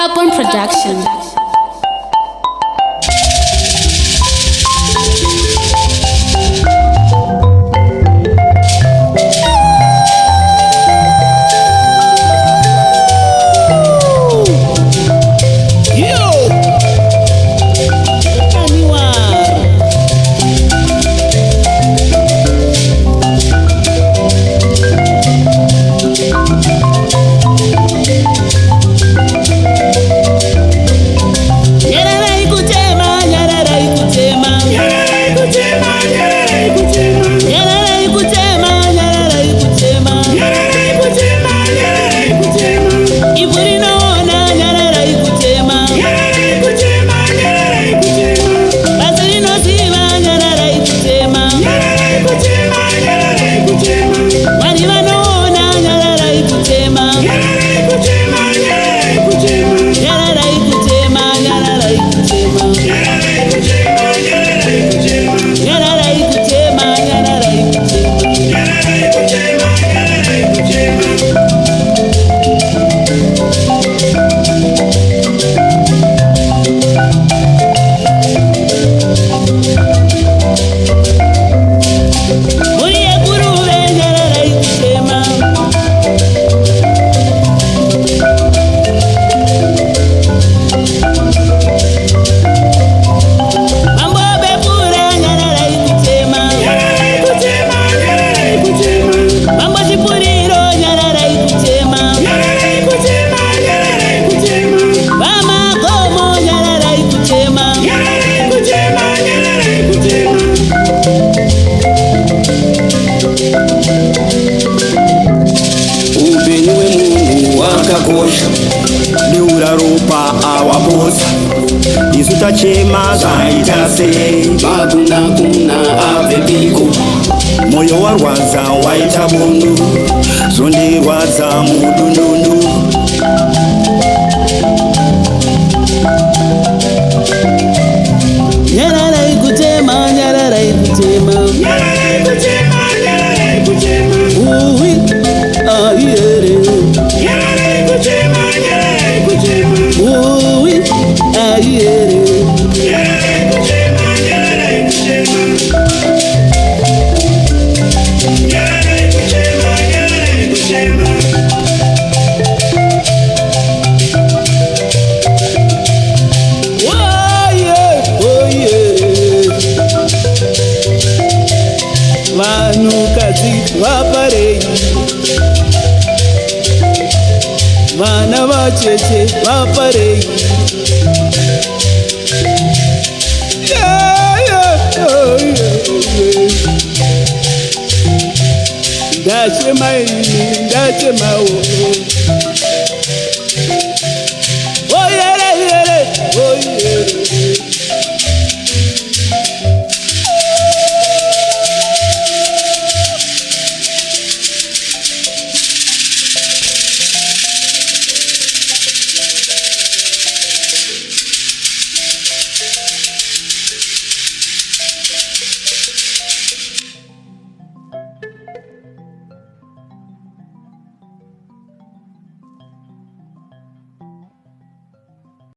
Carbon Production. Neuraropa awabosa isutachema zaitase bakuna avepiko moyo warwadza waita bundu zondirwadza mudundundu nyarara ikutema nyarara ikutema nyarara ikutema nyarara ikutema uwi ayere nyarara ikutema nyarara ikutema uwi ayere nyarara ikutema nyarara ikutema nyarara ikutema nyarara ikutema vanhukadzi vaparei vana vacheche vaparei ndachemaini ndachemawo